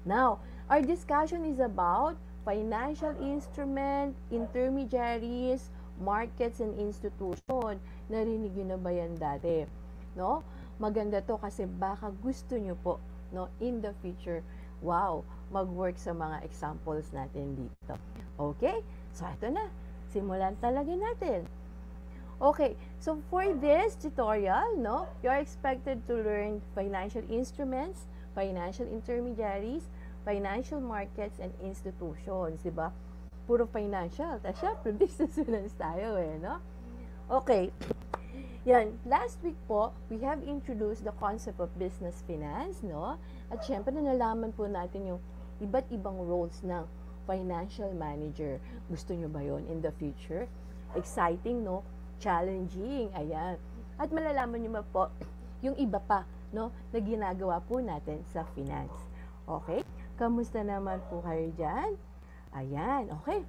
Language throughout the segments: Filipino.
Now, our discussion is about financial instrument, intermediaries, markets, and institution. Narinig nyo na ba yan dati? No? Maganda to kasi baka gusto nyo po, no, in the future, wow, mag-work sa mga examples natin dito. Okay? So, ito na. Simulan talaga natin. Okay, so for this tutorial, no, you are expected to learn financial instruments, financial intermediaries, financial markets, and institutions, di ba? Puro financial. Tapos syempre, business finance tayo no? Okay. Yan, last week po, we have introduced the concept of business finance, no? At syempre, nalaman po natin yung iba't ibang roles ng financial manager. Gusto nyo ba yon in the future? Exciting, no? Challenging, ayan. At malalaman nyo po yung iba pa, no, na ginagawa po natin sa finance. Okay? Kamusta naman po kayo dyan? Ayan, okay.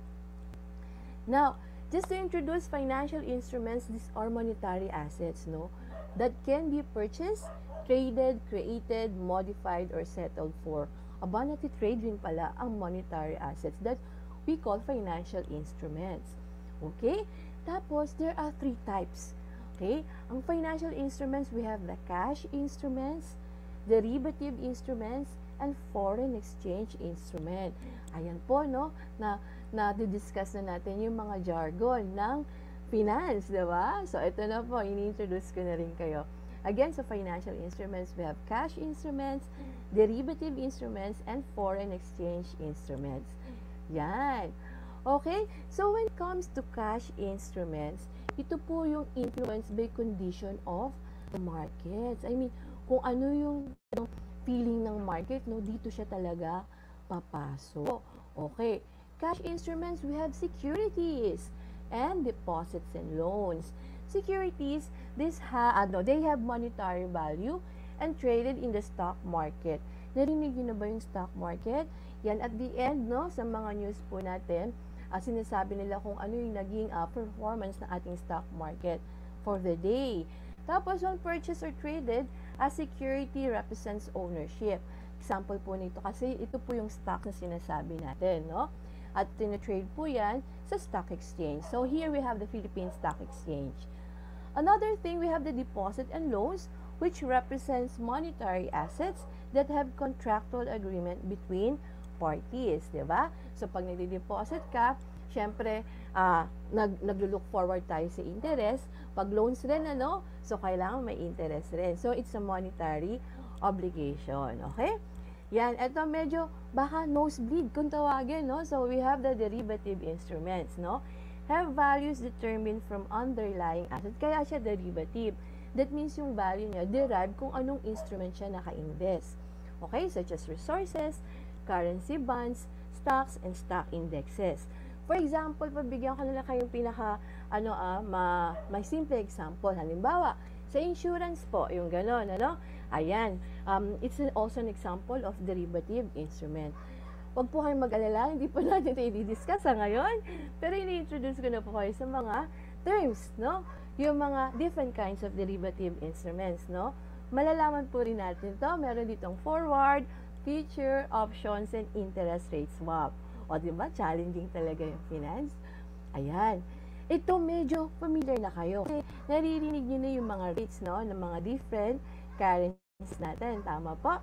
Now, just to introduce financial instruments, these are monetary assets, no, that can be purchased, traded, created, modified, or settled for. Aba, nati-trade rin pala ang monetary assets that we call financial instruments. Okay? Tapos, there are three types. Okay? Ang financial instruments, we have the cash instruments, derivative instruments, and foreign exchange instrument. Ayan po, no? Na-discuss na natin yung mga jargon ng finance, di ba? So, ito na po, ini-introduce ko na rin kayo. Again, sa financial instruments, we have cash instruments, derivative instruments, and foreign exchange instruments. Yan. Okay? So, when it comes to cash instruments, ito po yung influenced by condition of the markets. I mean, kung ano yung feeling ng market, no, dito siya talaga papasok. Okay. Cash instruments, we have securities and deposits and loans. Securities, they have monetary value and traded in the stock market. Narinig niyo na ba yung stock market? Yan, at the end, no, sa mga news po natin, sinasabi nila kung ano yung naging performance ng ating stock market for the day. Tapos, when purchased or traded, a security represents ownership. Example po nito kasi ito po yung stock na sinasabi natin, no? At tina-trade po yan sa stock exchange. So, here we have the Philippine Stock Exchange. Another thing, we have the deposit and loans, which represents monetary assets that have contractual agreement between parties, di ba? So, pag nagde-deposit ka, syempre, nag-look forward tayo sa interest. Pag loans rin, ano? So, kailangan may interest rin. So, it's a monetary obligation, okay? Yan, ito medyo baka nosebleed kung tawagin, no? So, we have the derivative instruments, no? Have values determined from underlying asset. Kaya siya derivative. That means yung value niya derived kung anong instrument siya naka-invest. Okay? Such as resources, currency bonds, stocks, and stock indexes. For example, pabigyan ko na kayong may simple example. Halimbawa, sa insurance po, yung gano'n, ano? Ayan, it's also an example of derivative instrument. Huwag po kayong mag-alala, hindi po natin ito i-discuss ngayon, pero ini-introduce ko na po kayo sa mga terms, no? Yung mga different kinds of derivative instruments, no? Malalaman po rin natin to. Meron ditong forward, future, options, and interest rate swap. O, diba? Challenging talaga yung finance. Ayan. Ito medyo familiar na kayo. Kasi naririnig nyo na yung mga rates, no? Ng mga different currencies natin. Tama po?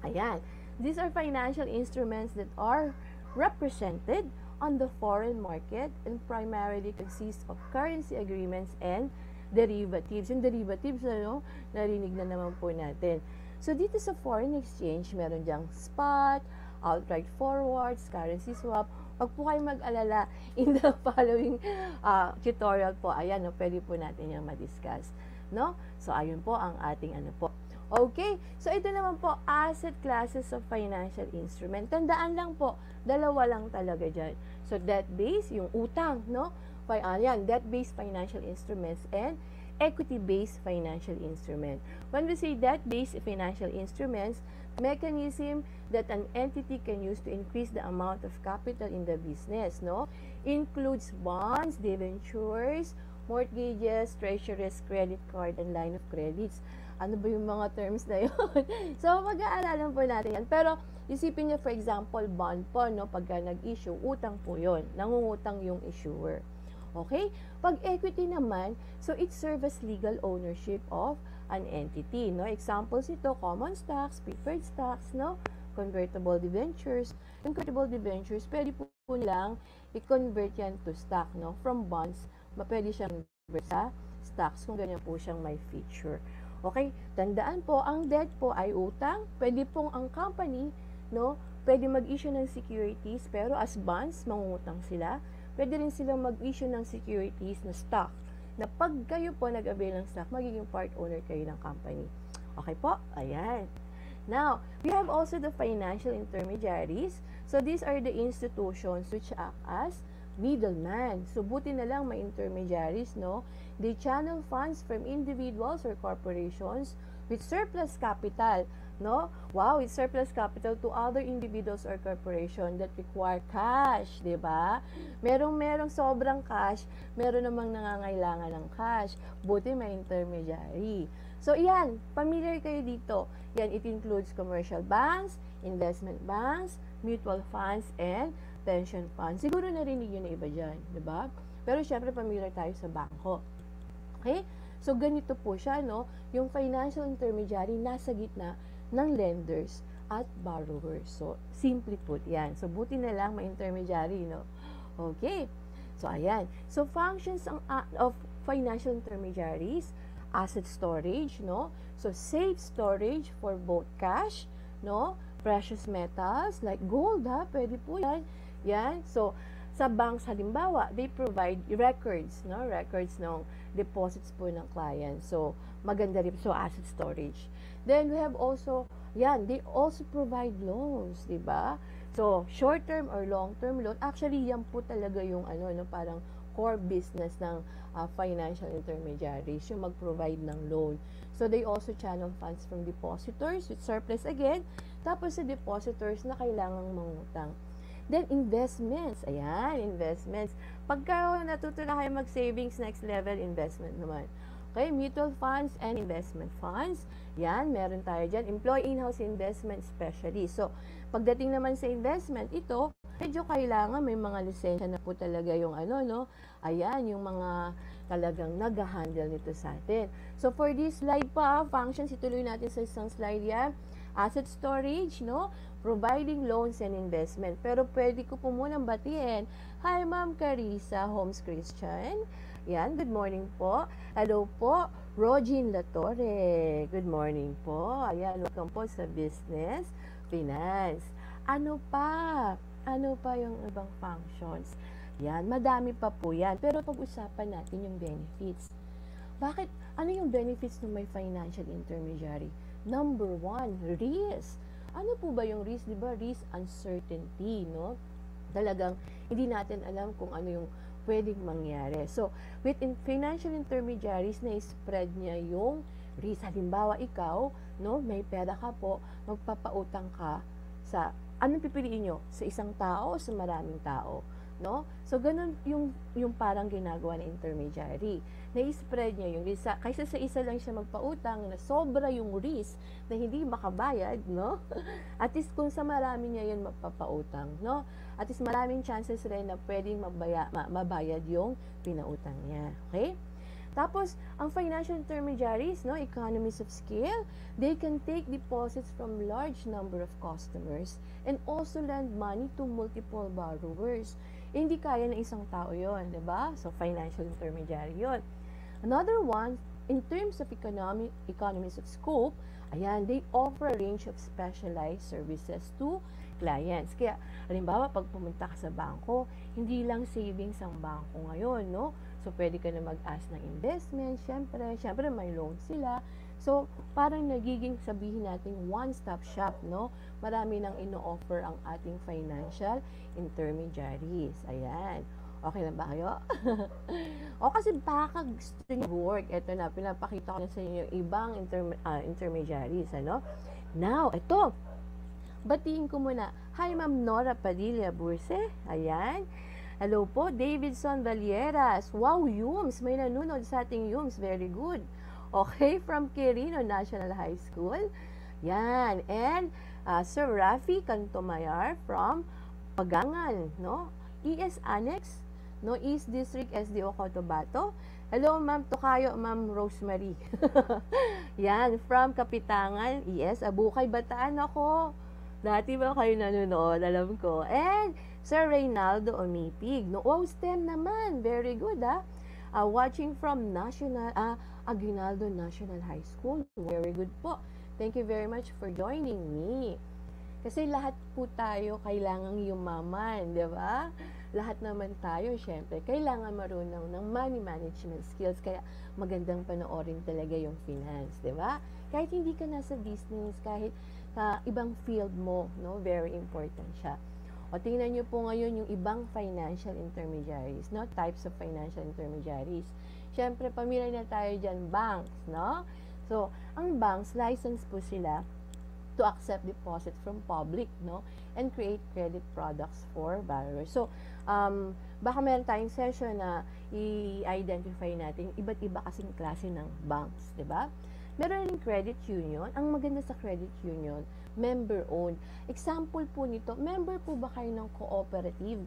Ayan. These are financial instruments that are represented on the foreign market and primarily consist of currency agreements and derivatives. Yung derivatives, ano, narinig na naman po natin. So, dito sa foreign exchange, meron diyang spot, outright forwards, currency swap. Huwag po kayo mag-alala in the following tutorial po. Ayan, no, pwede po natin yung ma-discuss. No? So, ayun po ang ating ano po. Okay, so ito naman po, asset classes of financial instrument. Tandaan lang po, dalawa lang talaga dyan. So, debt-based, yung utang, no? Yan, debt-based financial instruments and equity-based financial instrument. When we say debt-based financial instruments, mechanism that an entity can use to increase the amount of capital in the business, no? Includes bonds, debentures, mortgages, treasuries, credit card, and line of credits. Ano ba yung mga terms na yun? So, mag-aaralan po natin yan. Pero, isipin niyo, for example, bond po, no? Pagka nag-issue, utang po yun. Nangungutang yung issuer. Okay? Pag equity naman, so it serves as legal ownership of an entity, no? Examples ito, common stocks, preferred stocks, no? Convertible debentures. Yung convertible debentures, pwede po nilang i-convert yan to stock, no? From bonds, pwede siyang convert sa stocks kung ganyan po siyang may feature. Okay? Tandaan po, ang debt po ay utang. Pwede pong ang company, no? Pwede mag-issue ng securities, pero as bonds, mangungutang sila. Pwede rin silang mag-issue ng securities na stock, na pag kayo po nag-avail ng stock, magiging part owner kayo ng company. Okay po? Ayan. Now, we have also the financial intermediaries. So, these are the institutions which act as middleman. So, buti na lang may intermediaries, no? They channel funds from individuals or corporations with surplus capital, no? Wow, with surplus capital to other individuals or corporation that require cash, 'di ba? Merong sobrang cash, meron namang nangangailangan ng cash. Buti may intermediary. So, yan, familiar kayo dito. Yan, it includes commercial banks, investment banks, mutual funds, and pension funds. Siguro narinig yun na iba dyan, di ba? Pero syempre, familiar tayo sa bangko. Okay? So, ganito po siya, no? Yung financial intermediary nasa gitna ng lenders at borrowers. So, simply put, yan. So, buti na lang may intermediary, no? Okay. So, ayan. So, functions of financial intermediaries, asset storage, no? So, safe storage for both cash, no? Precious metals, like gold, ha? Pwede po yan. Yan. So, sa banks, halimbawa, they provide records, no? Records ng deposits po ng client. So, maganda rin. So, asset storage. Then, we have also, yan, they also provide loans, di ba? So, short-term or long-term loan, actually, yan po talaga yung, ano, no, parang core business ng financial intermediaries, yung mag-provide ng loan. So, they also channel funds from depositors with surplus again, tapos sa depositors na kailangang mangutang. Then, investments. Ayan, investments. Pagka natuto na kayo mag-savings, next level, investment naman. Okay, mutual funds and investment funds. Yan, meron tayo dyan. Employee in-house investment specialist. So, pagdating naman sa investment, ito, medyo kailangan may mga lisensya na po talaga yung ano, no? Ayan, yung mga talagang nag-handle nito sa atin. So, for this slide pa, functions, ituloy natin sa isang slide yan. Asset storage, no? Providing loans and investment. Pero pwede ko po munang batiin. Hi, Ma'am Carissa Holmes Christian. Yan, good morning po. Hello po, Rogin Latorre. Good morning po. Ayan, welcome po sa Business Finance. Ano pa? Ano pa yung ibang functions? Yan, madami pa po yan. Pero pag-usapan natin yung benefits. Bakit? Ano yung benefits ng may financial intermediary? Number 1, risk. Ano po ba yung risk? Diba? Risk uncertainty, no? Talagang hindi natin alam kung ano yung pwedeng mangyari. So, with financial intermediaries, na-spread niya yung risk. Halimbawa, ikaw, no, may pera ka po, magpapautang ka sa, anong pipiliin nyo? Sa isang tao o sa maraming tao? No? So, ganun yung parang ginagawa ng intermediary. Na-spread niya yung risk. Kaysa sa isa lang siya magpautang na sobra yung risk na hindi makabayad, no? At least kung sa marami niya yun magpapautang, no? At least maraming chances rin na pwedeng mabayad yung pinautang niya. Okay? Tapos, ang financial intermediaries, no, economies of scale, they can take deposits from large number of customers and also lend money to multiple borrowers. Hindi kaya ng isang tao yon, di ba? So, financial intermediary yon. Another one, in terms of economies of scope, ayan, they offer a range of specialized services to clients. Kaya, halimbawa, pag pumunta ka sa bangko, hindi lang savings ang bangko ngayon, no? So, pwede ka na mag-ask ng investment, syempre may loan sila. So, parang nagiging, sabihin natin, one-stop shop, no? Marami nang ino-offer ang ating financial intermediaries. Ayan. Okay lang ba kayo? O kasi baka gusto nyo work. Ito na, pinapakita ko na sa inyo yung ibang intermediaries, ano? Now, ito. Batiin ko muna. Hi, Ma'am Nora Padilla Burse. Ayan. Hello po, Davidson Valieras. Wow, Yums. May nanunod sa ating Yums. Very good. Okay, from Quirino National High School. Yan. And Sir Rafi Cantomayar from Pagangan, no? ES Annex, no? East District SDO Cotabato. Hello, Ma'am Tokayo, Ma'am Rosemary. Yan, from Kapitangan, ES Abukay, Bataan ako. Dati ba kayo nanonood, alam ko. And Sir Reynaldo Omipig, no? Wow, STEM naman. Very good, watching from Aguinaldo National High School. Very good po. Thank you very much for joining me. Kasi lahat po tayo kailangang yumaman, di ba? Lahat naman tayo, syempre, kailangan marunong ng money management skills. Kaya magandang panoorin talaga yung finance, di ba? Kahit hindi ka nasa business, kahit ibang field mo, no? Very important siya. O tingnan nyo po ngayon yung ibang financial intermediaries, no? Types of financial intermediaries. Syempre, pamilya na tayo dyan, banks, no? So, ang banks, license po sila to accept deposit from public, no? And create credit products for borrowers. So, baka meron tayong session na i-identify natin iba't iba kasing klase ng banks, di ba? Meron rin credit union. Ang maganda sa credit union, member-owned. Example po nito, member po ba kayo ng cooperative?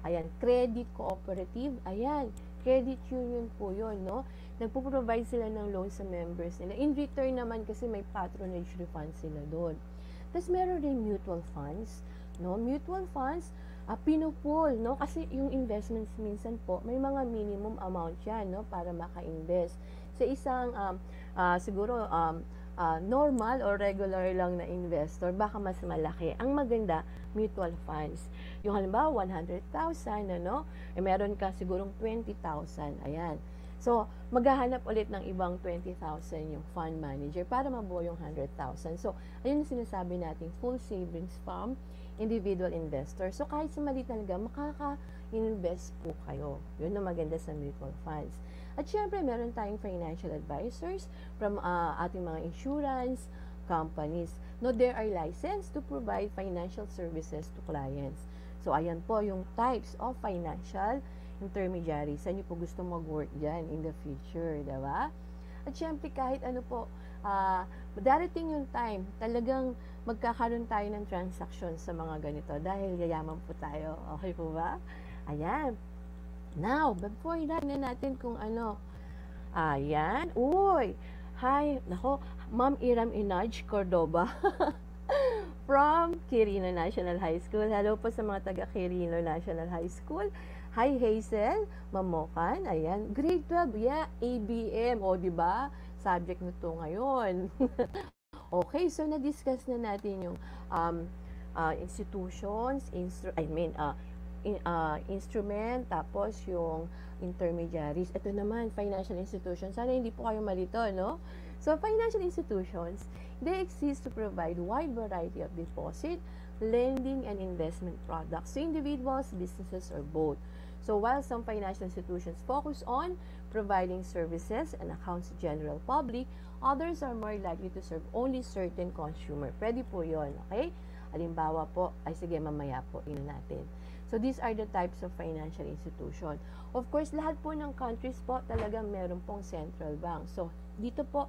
Ayan, credit cooperative. Ayan, credit union po yun, no? Nagpo-provide sila ng loan sa members nila. In return naman kasi may patronage refund sila doon. Tapos meron rin mutual funds, no? Mutual funds, pinupool, no? Kasi yung investments minsan po, may mga minimum amount yan, no? Para maka-invest. Sa isang, siguro, normal or regular lang na investor, baka mas malaki. Ang maganda, mutual funds. Yung halimbawa, 100,000, ano? Meron ka sigurong 20,000. Ayan. So, maghahanap ulit ng ibang 20,000 yung fund manager para mabuo yung 100,000. So, ayun yung sinasabi natin, full savings from individual investor. So, kahit sa maliit na halaga, makaka-invest po kayo. Yun ang maganda sa mutual funds. At syempre, meron tayong financial advisors from ating mga insurance companies. No, they are licensed to provide financial services to clients. So, ayan po yung types of financial intermediary. Saan nyo po gusto mag-work dyan in the future, diba? At syempre, kahit ano po, darating yung time, talagang magkakaroon tayo ng transaction sa mga ganito dahil yayaman po tayo. Okay po ba? Ayan. Now, before na natin kung ano, ayan, uy, hi, nako, Ma'am Iram Inaj Cordoba from Quirino National High School. Hello po sa mga taga Quirino National High School. Hi Hazel, Mamokan, ayan, grade 12, yeah, ABM, o diba, subject na to ngayon. Okay, so na-discuss na natin yung institutions, instrument, tapos yung intermediaries. Ito naman, financial institutions. Sana hindi po kayo malito, no? So, financial institutions, they exist to provide wide variety of deposit, lending, and investment products to individuals, businesses, or both. So, while some financial institutions focus on providing services and accounts to general public, others are more likely to serve only certain consumer. Pwede po yun, okay? Halimbawa po, ay sige, mamaya po, ino natin. So, these are the types of financial institution. Of course, lahat po ng countries po talagang meron pong central bank. So, dito po,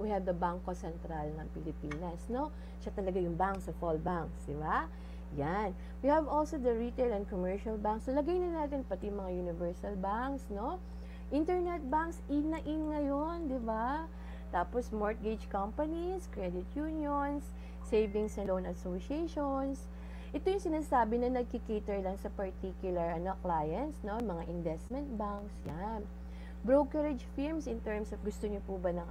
we have the Bangko Sentral ng Pilipinas, no? Siya talaga yung banks of all banks, di ba? Yan. We have also the retail and commercial banks. So, lagay na natin pati mga universal banks, no? Internet banks, in na in ngayon, di ba? Tapos, mortgage companies, credit unions, savings and loan associations. Ito yung sinasabi na nagkikater lang sa particular clients, no? Mga investment banks, yan. Brokerage firms in terms of gusto niyo po ba ng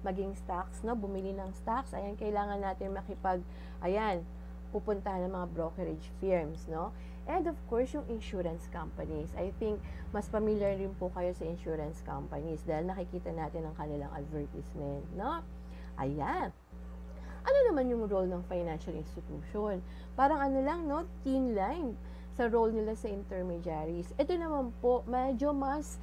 maging stocks, no? Bumili ng stocks, ayan, kailangan natin pupuntahan ng mga brokerage firms, no? And of course, yung insurance companies. I think, mas familiar rin po kayo sa insurance companies dahil nakikita natin ang kanilang advertisement, no? Ayan. Ano naman yung role ng financial institution? Parang no? Thin line sa role nila sa intermediaries. Ito naman po, medyo mas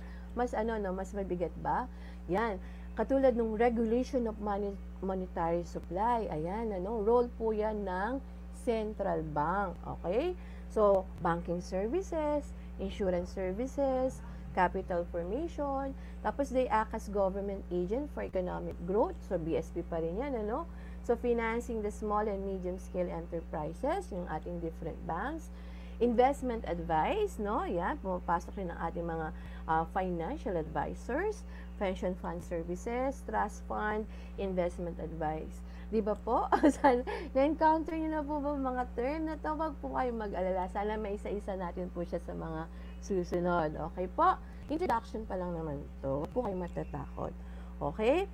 mabigat ba? Yan. Katulad ng regulation of monetary supply. Ayan, role po yan ng central bank. Okay? So, banking services, insurance services, capital formation, tapos they act as government agent for economic growth, so BSP pa rin yan, ano? So, financing the small and medium-scale enterprises, yung ating different banks, investment advice, no? Yan, pumapasok rin ang ating mga financial advisors, pension fund services, trust fund, investment advice. Di ba po? Na-encounter nyo na po ba mga term na to? Wag po kayo mag-alala. Sana may isa-isa natin po siya sa mga susunod. Okay po? Introduction pa lang naman to. Wag po kayo matatakot. Okay?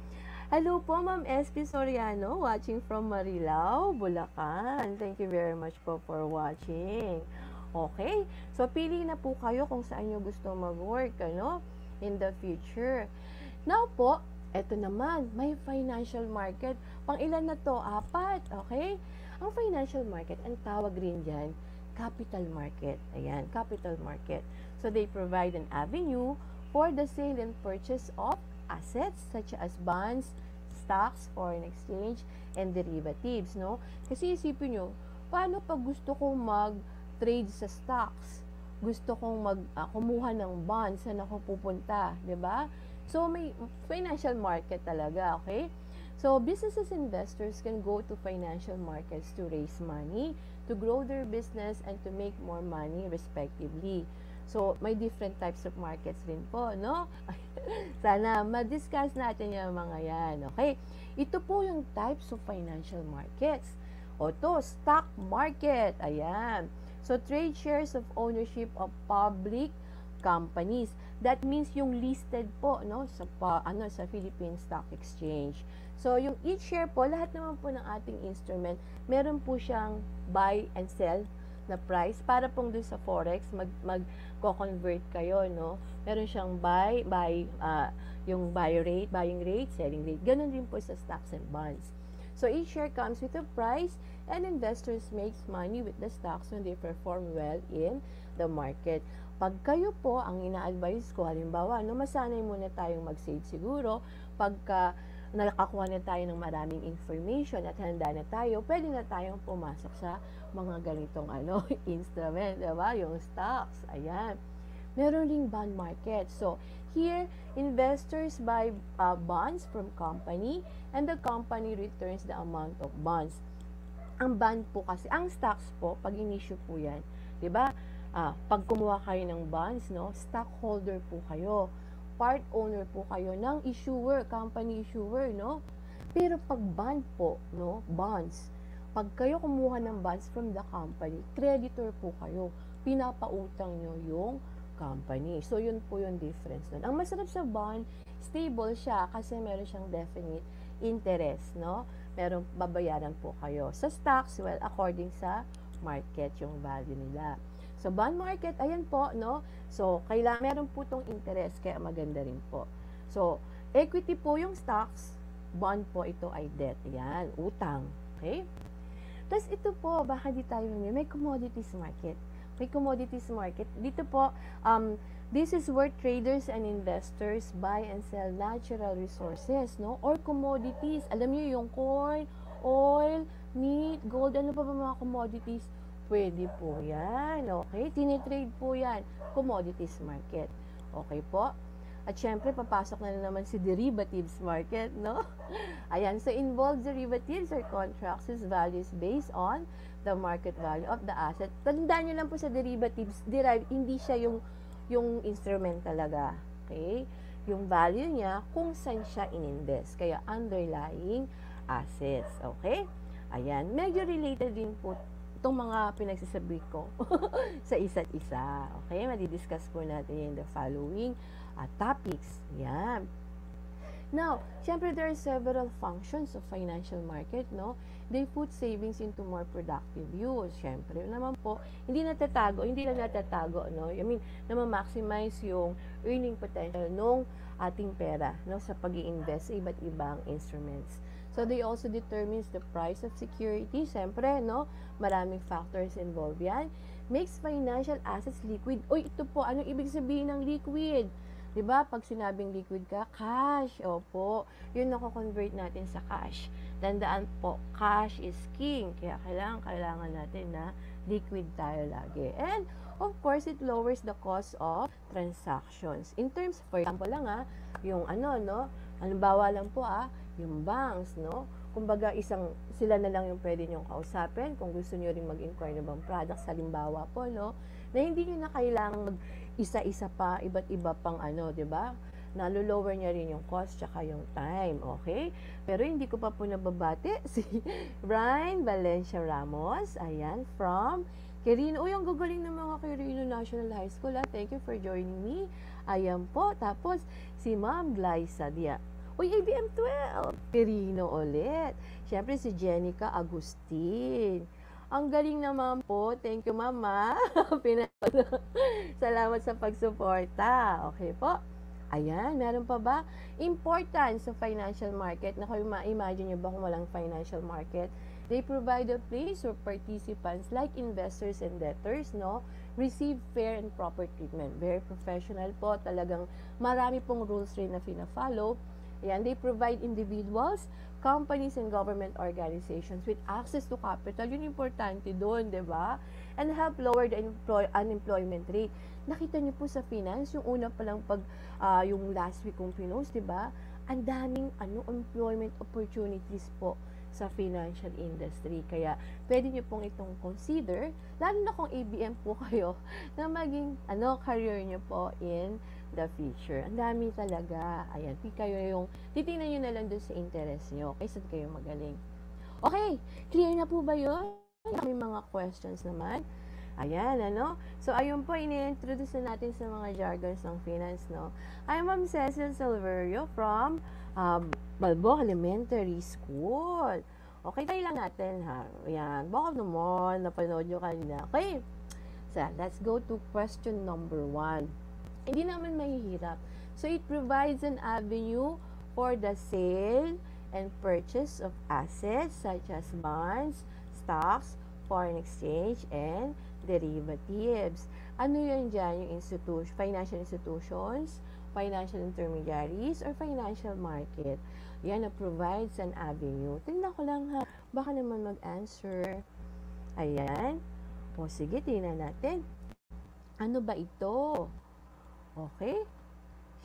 Hello po, Ma'am SP Soriano, watching from Marilao, Bulacan. Thank you very much po for watching. Okay? So, pili na po kayo kung saan nyo gusto mag-work, ano? In the future. Now po, eto naman, may financial market. Pang ilan na to? 4. Okay? Ang financial market, ang tawag rin dyan, capital market. Ayan, capital market. So, they provide an avenue for the sale and purchase of assets such as bonds, stocks, foreign exchange, and derivatives, no? Kasi isipin nyo, paano pag gusto kong mag-trade sa stocks? Gusto kong kumuha ng bonds, saan ako pupunta, 'di ba? So, may financial market talaga, okay? So, businesses investors can go to financial markets to raise money, to grow their business, and to make more money respectively. So, may different types of markets rin po, no? Sana ma-discuss natin yung mga yan, okay? Ito po yung types of financial markets. O to, stock market, ayan. So, trade shares of ownership of public companies. That means yung listed po, no, sa Philippine Stock Exchange. So, yung each share po, lahat naman po ng ating instrument, meron po siyang buy and sell na price para pong doon sa forex mag-convert kayo, no? Meron siyang yung buying rate, selling rate. Ganun din po sa stocks and bonds. So, each share comes with a price and investors makes money with the stocks when they perform well in the market. Pag kayo po, ang ina-advise ko, halimbawa, no, masanay muna tayong mag-save siguro. Pagka nakakuha na tayo ng maraming information at handa na tayo, pwede na tayong pumasok sa mga ganitong instrument, diba? Yung stocks, ayan. Meron ring bond market. So, here, investors buy bonds from company and the company returns the amount of bonds. Ang bond po kasi, ang stocks po, pag in-issue po yan, di ba? Pag kumuha kayo ng bonds, no, stockholder po kayo. Part owner po kayo ng issuer, company issuer, no? Pero pag bond po, no, bonds, pag kayo kumuha ng bonds from the company, creditor po kayo. Pinapautang nyo yung company. So, yun po yung difference nun. Ang masarap sa bond, stable siya kasi meron siyang definite interest, no? Meron babayaran po kayo. Sa stocks, well, according sa market, yung value nila. So, bond market, ayan po, no? So, kailangan meron po itong interest, kaya maganda rin po. So, equity po yung stocks, bond po ito ay debt. Ayan, utang. Okay? Tapos ito po, baka di tayo may commodities market. May commodities market. Dito po, this is where traders and investors buy and sell natural resources, no? Or commodities. Alam niyo yung corn, oil, meat, gold, ano pa ba mga commodities? Pwede po yan, okay? Tinitrade po yan. Commodities market. Okay po? At syempre, papasok na naman si derivatives market, no? Ayan, so involved derivatives or contracts whose values based on the market value of the asset. Tandaan nyo lang po sa derivatives, hindi siya yung instrument talaga. Okay? Yung value niya, kung saan siya in-invest. Kaya underlying assets. Okay? Ayan, medyo related din po itong mga pinagsasabi ko sa isa't isa. Okay? Madidiscuss po natin in the following topics. Yan. Now, syempre there are several functions of financial market, no? They put savings into more productive use. Syempre naman po, hindi lang natatago, no? I mean, na-maximize yung earning potential ng ating pera, no? Sa pag-i-invest sa iba't ibang instruments. So, they also determines the price of security. Syempre, no? Maraming factors involved yan. Makes financial assets liquid. Uy, ito po, anong ibig sabihin ng liquid? 'Di ba? Pag sinabing liquid ka, cash. Opo, yun nako-convert natin sa cash. Tandaan po, cash is king. Kaya kailangan natin na liquid tayo lagi. And of course, it lowers the cost of transactions. In terms, for example lang yung no, halimbawa lang po yung banks, no? Kumbaga, sila na lang yung pwede nyong kausapin kung gusto nyo rin mag-inquire ng products, halimbawa po, no? Na hindi nyo na kailangan isa-isa pa, iba't iba pang di ba? Nalo-lower niya rin yung cost tsaka yung time, okay? Pero hindi ko pa po nababati si Brian Valencia Ramos, ayan, from Quirino. Uy, ang gagaling ng mga Quirino National High School, Thank you for joining me. Ayan po, tapos si Ma'am Glyza Dia. Uy, ABM 12, Quirino ulit. Siyempre si Jenica Agustin. Ang galing naman po. Thank you, Mama. Salamat sa pagsuporta. Okay po. Ayan, meron pa ba? Importance sa financial market. Naku, ma-imagine nyo ba kung walang financial market? They provide a place where participants like investors and debtors, no, receive fair and proper treatment. Very professional po. Talagang marami pong rules rin na fina-follow. Ayan, they provide individuals, companies, and government organizations with access to capital. Yun importante doon, di ba? And help lower the unemployment rate. Nakita niyo po sa finance, yung una pa lang yung last week kong pinost, di ba? Ang daming employment opportunities po sa financial industry. Kaya, pwede niyo pong itong consider, lalo na kung ABM po kayo, na maging career niyo po in the future. Ang dami talaga. Ayan, titingnan nyo na lang doon sa interest nyo. Kaysa kayo magaling. Okay, clear na po ba yun? May mga questions naman. Ayan, So, ayun po, ini-introduce na natin sa mga jargons ng finance, no? I'm Ma'am Cecil Silverio from Balbo Elementary School. Okay, tayo lang natin, Ayan, baka naman, napanood nyo kanina. Okay, so, let's go to question number 1. Hindi naman mahihirap. So, it provides an avenue for the sale and purchase of assets such as bonds, stocks, foreign exchange, and derivatives. Ano yan dyan? Yung financial institutions, financial intermediaries, or financial market. Yan na provides an avenue. Tingnan ko lang baka naman mag-answer. Ayan. O sige, tingnan natin. Ano ba ito? Okay?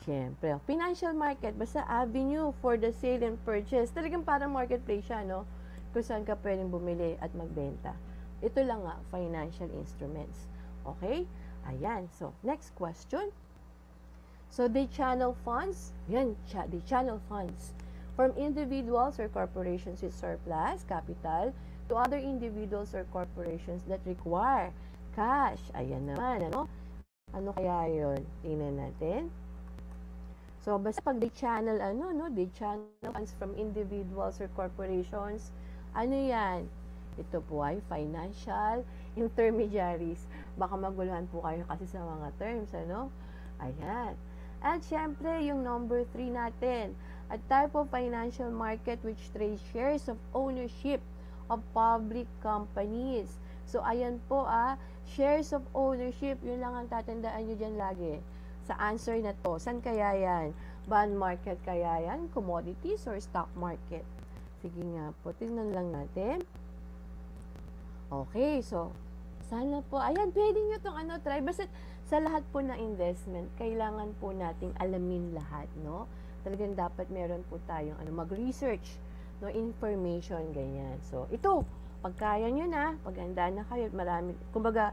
Siyempre, financial market, basta avenue for the sale and purchase. Talagang parang marketplace siya, no? Kung saan ka pwedeng bumili at magbenta. Ito lang financial instruments. Okay? Ayan. So, next question. So, they channel funds. Yan, they channel funds from individuals or corporations with surplus capital to other individuals or corporations that require cash. Ayan naman, Ano kaya yun? Tingnan natin. So, basta pag they channel, they channel funds from individuals or corporations. Ano yan? Ito po ay financial intermediaries. Baka maguluhan po kayo kasi sa mga terms, Ayan. At syempre, yung number 3 natin. A type of financial market which trades shares of ownership of public companies. So, ayan po shares of ownership, yun lang ang tatandaan nyo dyan lagi. Sa answer na to, saan kaya yan? Bond market kaya yan? Commodities or stock market? Sige nga po, tingnan lang natin. Okay, so, sana po, ayan, pwede nyo itong try. Basta sa lahat po ng investment, kailangan po nating alamin lahat, no? Talagang dapat meron po tayong mag-research, no, information, ganyan. So, ito, pagkaya nyo na, paghanda na kayo, marami, kumbaga,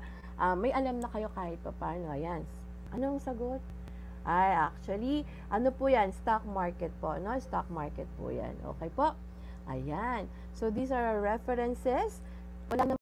may alam na kayo kahit pa paano. Ayan. Anong sagot? Ay, actually, po yan? Stock market po, no? Stock market po yan. Okay po? Ayan. So, these are our references. Wala